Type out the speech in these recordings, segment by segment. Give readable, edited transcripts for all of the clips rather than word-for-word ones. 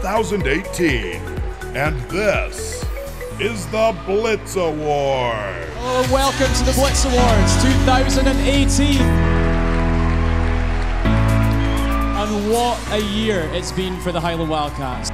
2018. And this is the Blitz Awards. Hello and welcome to the Blitz Awards 2018. And what a year it's been for the Highland Wildcats.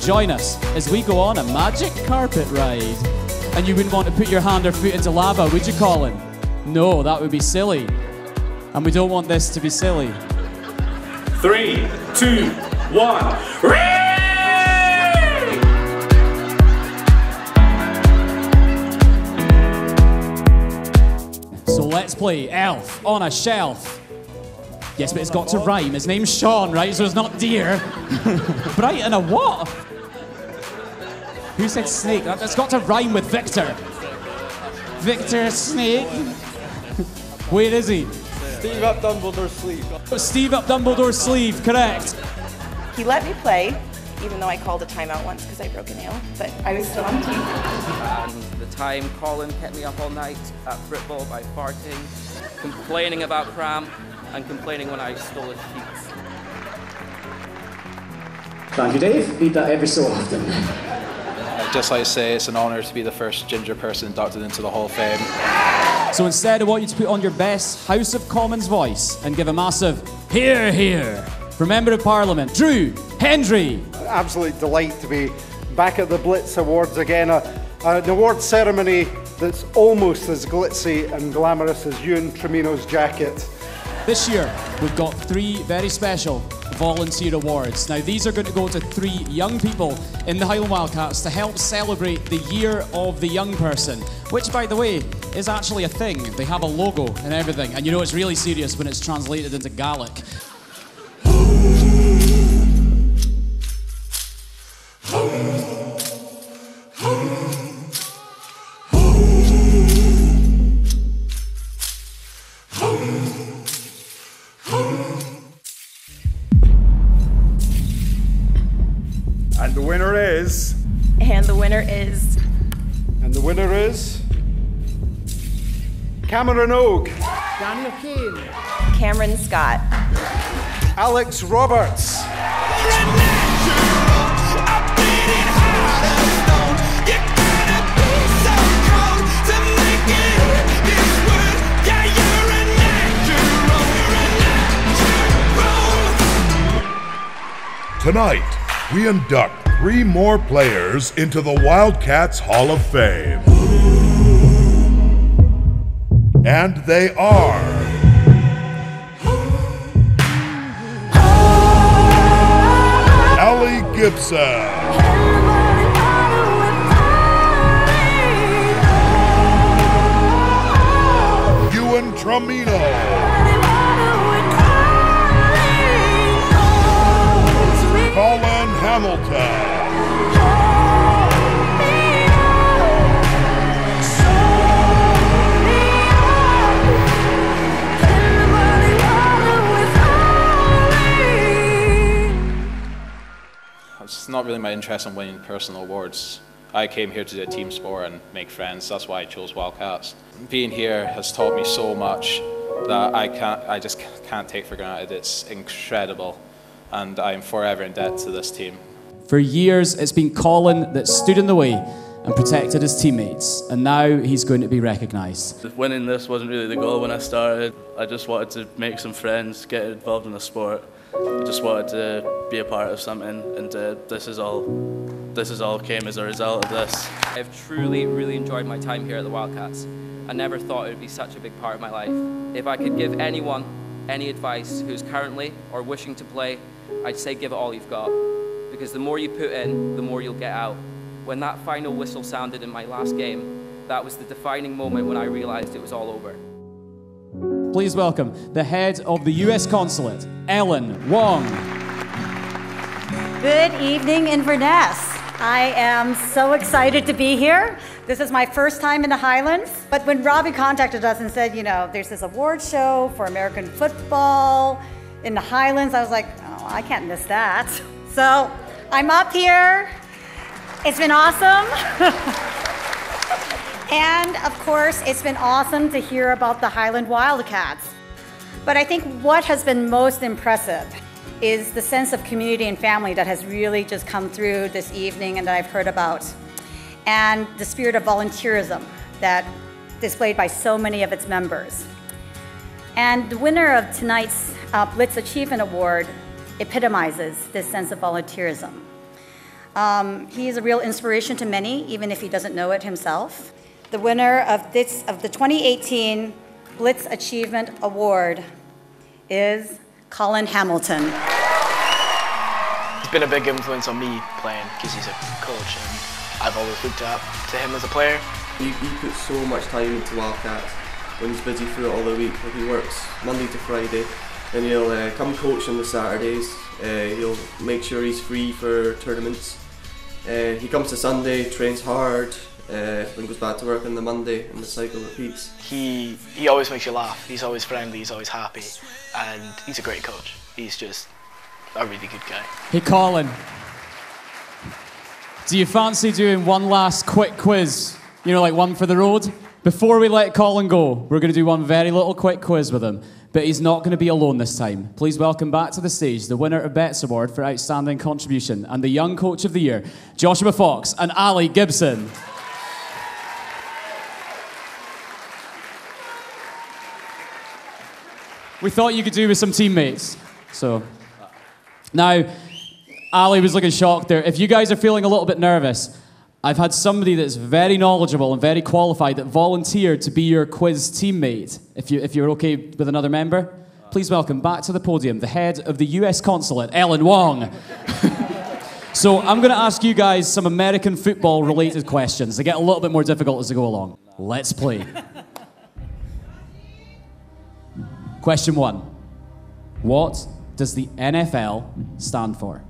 Join us as we go on a magic carpet ride. And you wouldn't want to put your hand or foot into lava, would you, Colin? No, that would be silly. And we don't want this to be silly. 3, 2, 1. So let's play Elf on a Shelf. Yes, but it's got to rhyme. His name's Sean, right? So it's not deer. Bright and a what? Who said snake? That's got to rhyme with Victor. Victor Snake. Where is he? Steve up Dumbledore's sleeve. Steve up Dumbledore's sleeve, correct. He let me play, even though I called a timeout once because I broke a nail, but I was still on team. And the time Colin kept me up all night at football by farting, complaining about cram, and complaining when I stole his sheets. Thank you, Dave. Beat that every so often. I'd just like to say it's an honour to be the first ginger person inducted into the Hall of Fame. So instead, I want you to put on your best House of Commons voice and give a massive hear, hear for Member of Parliament, Drew Hendry. Absolute delight to be back at the Blitz Awards again. An award ceremony that's almost as glitzy and glamorous as Ewan Trimino's jacket. This year, we've got 3 very special volunteer awards. Now, these are going to go to 3 young people in the Highland Wildcats to help celebrate the Year of the Young Person, which, by the way, is actually a thing. They have a logo and everything, and you know it's really serious when it's translated into Gaelic. And the winner is... And the winner is... And the winner is... Cameron Oak. Daniel Kane. Cameron Scott. Alex Roberts. Tonight, we induct 3 more players into the Wildcats Hall of Fame. And they are... Ellie Gibson. Ewan Trimino. Colin Hamilton. It's not really my interest in winning personal awards. I came here to do a team sport and make friends. That's why I chose Wildcats. Being here has taught me so much that I just can't take for granted. It's incredible. And I'm forever in debt to this team. For years, it's been Colin that stood in the way and protected his teammates, and now he's going to be recognised. Winning this wasn't really the goal when I started. I just wanted to make some friends, get involved in the sport. I just wanted to be a part of something, and this is all came as a result of this. I've truly, really enjoyed my time here at the Wildcats. I never thought it would be such a big part of my life. If I could give anyone any advice who's currently or wishing to play, I'd say give it all you've got. Because the more you put in, the more you'll get out. When that final whistle sounded in my last game, that was the defining moment when I realised it was all over. Please welcome the head of the US Consulate, Ellen Wong. Good evening, Inverness. I am so excited to be here. This is my first time in the Highlands. But when Robbie contacted us and said, you know, there's this award show for American football in the Highlands, I was like, oh, I can't miss that. So I'm up here. It's been awesome. And of course, it's been awesome to hear about the Highland Wildcats. But I think what has been most impressive is the sense of community and family that has really just come through this evening and that I've heard about. And the spirit of volunteerism that displayed by so many of its members. And the winner of tonight's Blitz Achievement Award epitomizes this sense of volunteerism. He is a real inspiration to many, even if he doesn't know it himself. The winner of the 2018 Blitz Achievement Award is Colin Hamilton. He's been a big influence on me playing because he's a coach and I've always looked up to him as a player. He puts so much time into Wildcats when he's busy throughout all the week. Like he works Monday to Friday and he'll come coach on the Saturdays. He'll make sure he's free for tournaments. He comes to Sunday, trains hard, then goes back to work on the Monday and the cycle repeats. He always makes you laugh. He's always friendly, he's always happy, and he's a great coach. He's just a really good guy. Hey Colin, do you fancy doing one last quick quiz? You know, like one for the road? Before we let Colin go, we're going to do one very little quick quiz with him, but he's not going to be alone this time. Please welcome back to the stage the winner of Blitz Award for Outstanding Contribution and the Young Coach of the Year, Joshua Fox and Ali Gibson. We thought you could do with some teammates. So, now, Ali was looking shocked there. If you guys are feeling a little bit nervous, I've had somebody that's very knowledgeable and very qualified that volunteered to be your quiz teammate. If you're okay with another member, please welcome back to the podium the head of the US Consulate, Ellen Wong. So I'm going to ask you guys some American football related questions. They get a little bit more difficult as they go along. Let's play. Question 1. What does the NFL stand for?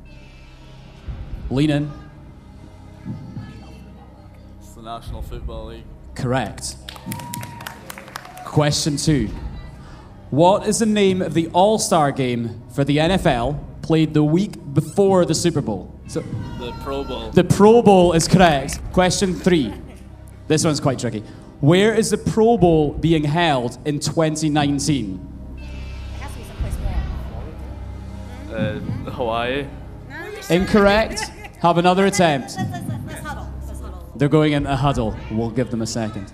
Lean in. It's the National Football League. Correct. Question 2. What is the name of the All-Star game for the NFL played the week before the Super Bowl? So, The Pro Bowl. the Pro Bowl is correct. Question 3. This one's quite tricky. Where is the Pro Bowl being held in 2019? Hawaii. Incorrect. Have another attempt. They're going in a huddle. We'll give them a second.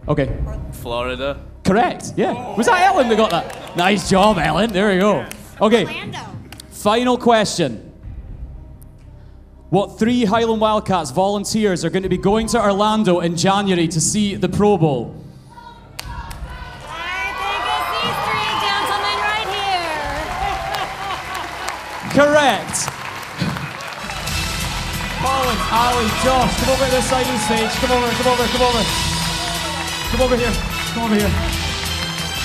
Okay. Florida. Correct. Yeah. Was that Ellen that got that? Nice job, Ellen. There we go. Okay. Final question. What 3 Highland Wildcats volunteers are going to be going to Orlando in January to see the Pro Bowl? Correct. Colin, Ali, Josh, come over to this side of the stage. Come over, come over, come over. Come over here. Come over here.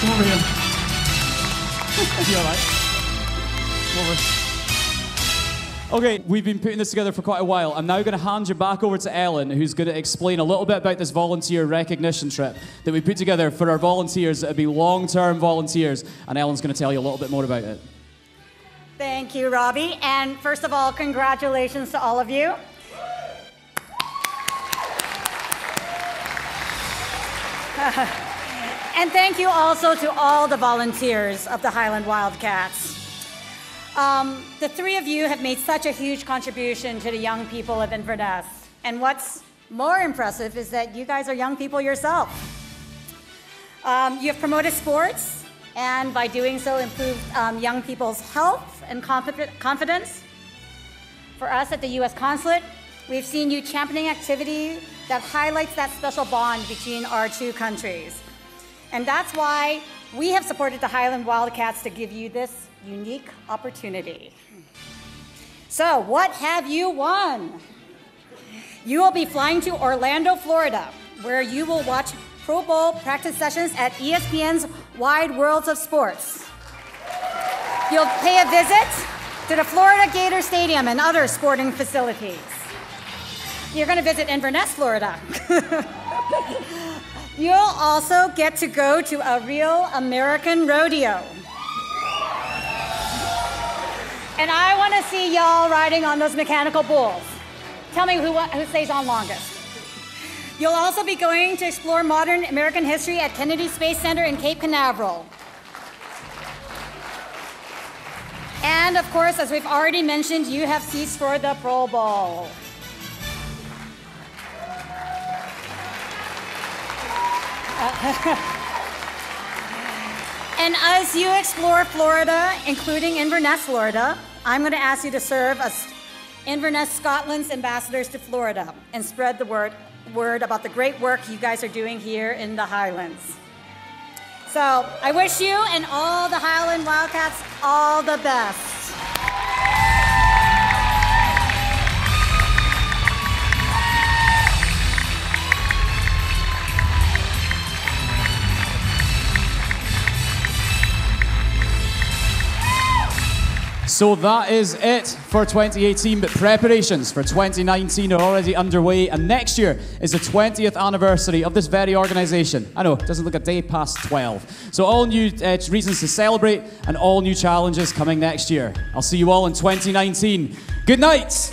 Come over here. You all right? Come over. Okay, we've been putting this together for quite a while. I'm now going to hand you back over to Ellen, who's going to explain a little bit about this volunteer recognition trip that we put together for our volunteers that would be long-term volunteers. And Ellen's going to tell you a little bit more about it. Thank you, Robbie. And first of all, congratulations to all of you. And thank you also to all the volunteers of the Highland Wildcats. The 3 of you have made such a huge contribution to the young people of Inverness. And what's more impressive is that you guys are young people yourself. You have promoted sports, and by doing so, improved young people's health and confidence. For us at the U.S. Consulate, we've seen you championing activity that highlights that special bond between our 2 countries. And that's why we have supported the Highland Wildcats to give you this unique opportunity. So, what have you won? You will be flying to Orlando, Florida, where you will watch Pro Bowl practice sessions at ESPN's Wide Worlds of Sports. You'll pay a visit to the Florida Gator Stadium and other sporting facilities. You're going to visit Inverness, Florida. You'll also get to go to a real American rodeo. And I want to see y'all riding on those mechanical bulls. Tell me who stays on longest. You'll also be going to explore modern American history at Kennedy Space Center in Cape Canaveral. And of course, as we've already mentioned, you have seats for the Pro Bowl. And as you explore Florida, including Inverness, Florida, I'm going to ask you to serve as Inverness, Scotland's ambassadors to Florida and spread the word about the great work you guys are doing here in the Highlands. So I wish you and all the Highland Wildcats all the best. So that is it for 2018, but preparations for 2019 are already underway, and next year is the 20th anniversary of this very organisation. I know, it doesn't look a day past 12. So all new reasons to celebrate and all new challenges coming next year. I'll see you all in 2019. Good night!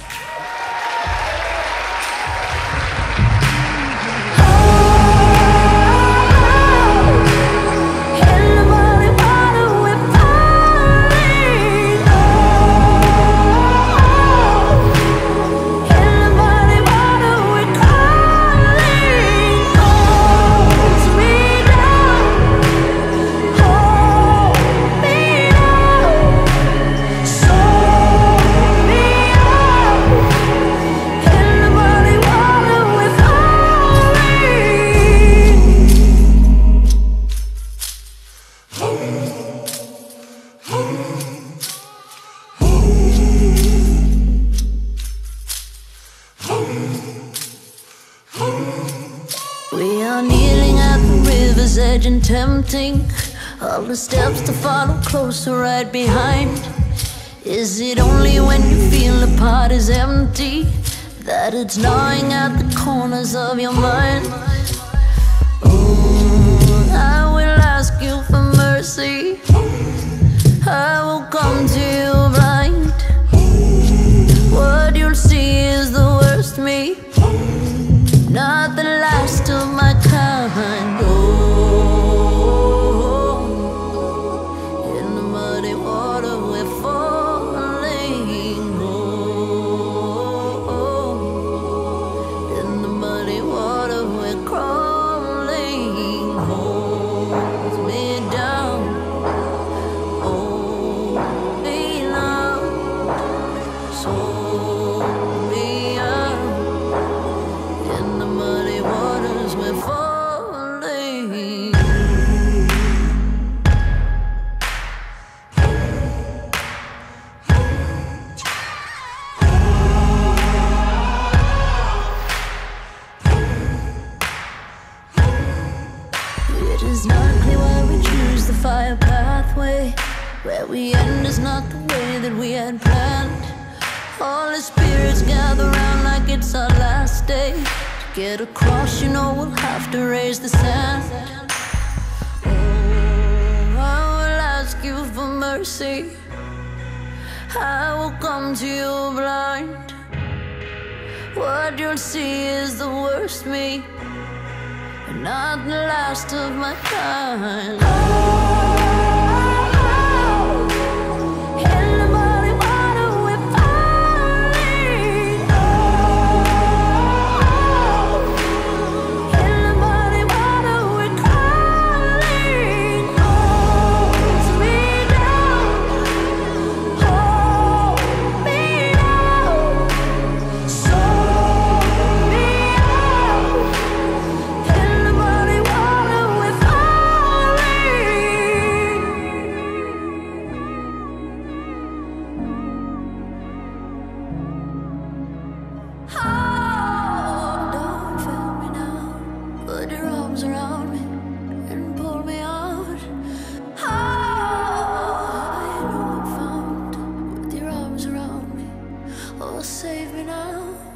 And tempting, all the steps to follow closer right behind. Is it only when you feel the pot is empty that it's gnawing at the corners of your mind? Oh, I will ask you for mercy. I will come to you blind. What you'll see is the worst me, not the last of my kind. Where we end is not the way that we had planned. All the spirits gather round like it's our last day. To get across, you know we'll have to raise the sand. Oh, I will ask you for mercy. I will come to you blind. What you'll see is the worst me, and not the last of my kind. Oh, save me now.